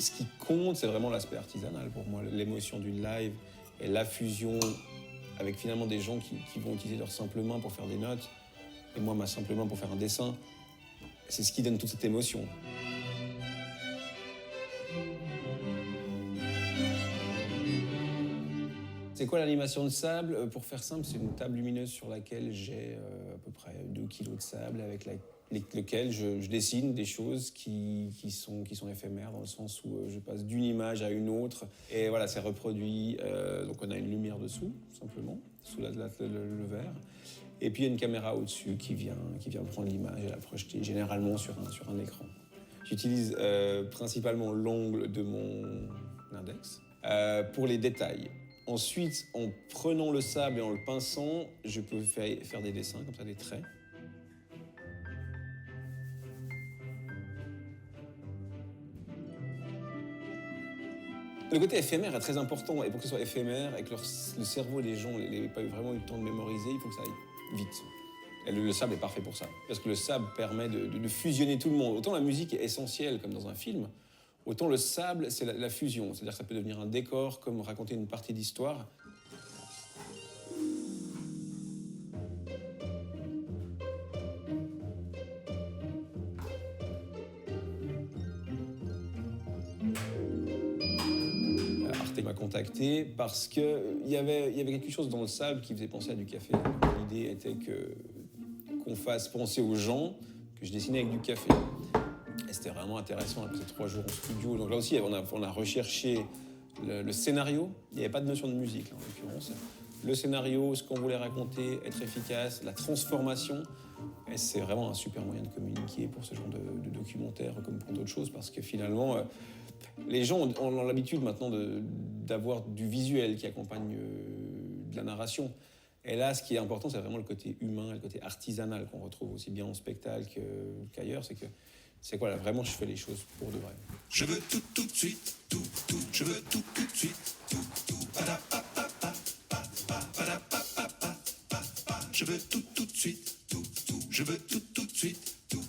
Ce qui compte, c'est vraiment l'aspect artisanal pour moi, l'émotion du live et la fusion avec finalement des gens qui vont utiliser leur simple main pour faire des notes et moi ma simple main pour faire un dessin. C'est ce qui donne toute cette émotion. C'est quoi l'animation de sable? Pour faire simple, c'est une table lumineuse sur laquelle j'ai à peu près 2 kilos de sable avec lequel je dessine des choses qui sont éphémères dans le sens où je passe d'une image à une autre. Et voilà, c'est reproduit. Donc on a une lumière dessous, simplement, sous le verre. Et puis il y a une caméra au-dessus qui vient prendre l'image et la projeter, généralement sur un écran. J'utilise principalement l'ongle de mon index pour les détails. Ensuite, en prenant le sable et en le pinçant, je peux faire des dessins, comme ça, des traits. Le côté éphémère est très important, et pour que ce soit éphémère et que le cerveau des gens n'ait pas vraiment eu le temps de mémoriser, il faut que ça aille vite. Et le sable est parfait pour ça, parce que le sable permet de fusionner tout le monde. Autant la musique est essentielle, comme dans un film, autant le sable, c'est la fusion. C'est-à-dire que ça peut devenir un décor, comme raconter une partie d'histoire. Arte m'a contacté parce qu'il y avait quelque chose dans le sable qui faisait penser à du café. L'idée était qu'on fasse penser aux gens que je dessinais avec du café. Et c'était vraiment intéressant, on a passé 3 jours en studio. Donc là aussi, on a recherché le scénario. Il n'y avait pas de notion de musique, là, en l'occurrence. Le scénario, ce qu'on voulait raconter, être efficace, la transformation. Et c'est vraiment un super moyen de communiquer pour ce genre de documentaire comme pour d'autres choses, parce que finalement, les gens ont l'habitude maintenant d'avoir du visuel qui accompagne de la narration. Et là, ce qui est important, c'est vraiment le côté humain, le côté artisanal qu'on retrouve aussi bien en spectacle qu'ailleurs. C'est quoi là, vraiment, je fais les choses pour de vrai. Je veux tout de suite, tout, je veux tout de suite, tout, je veux tout de suite, tout, je veux tout de suite, tout,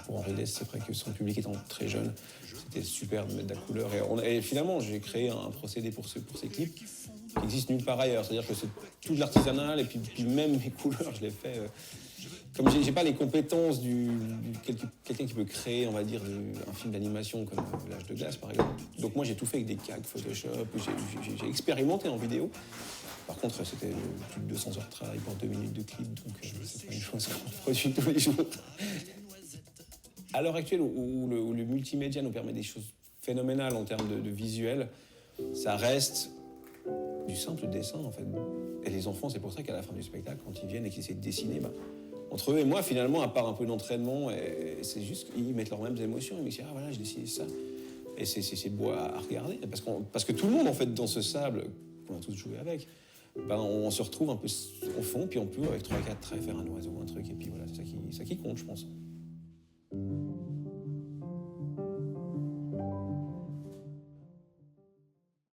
Pour Henri Dess, c'est vrai que son public étant très jeune, c'était super de mettre de la couleur. Et finalement, j'ai créé un procédé pour ces clips qui existe nulle part ailleurs. C'est-à-dire que c'est tout de l'artisanal, et puis même mes couleurs, je les fais... Comme j'ai pas les compétences quelqu'un qui peut créer, on va dire, un film d'animation comme L'Âge de glace, par exemple. Donc moi, j'ai tout fait avec des calques Photoshop, j'ai expérimenté en vidéo. Par contre, c'était plus de 200 heures de travail pour 2 minutes de clip, donc c'est pas une chose qu'on produit tous les jours. À l'heure actuelle, où le multimédia nous permet des choses phénoménales en termes de visuel, ça reste du simple dessin, en fait. Et les enfants, c'est pour ça qu'à la fin du spectacle, quand ils viennent et qu'ils essaient de dessiner, entre eux et moi, finalement, à part un peu d'entraînement, c'est juste qu'ils mettent leurs mêmes émotions. Ils me disent « Ah voilà, j'ai dessiné ça ». Et c'est beau à regarder. Parce que tout le monde, en fait, dans ce sable, qu'on a tous joué avec, on se retrouve un peu au fond, puis on peut, avec 3-4 traits, faire un oiseau, un truc. Et puis voilà, c'est ça qui compte, je pense.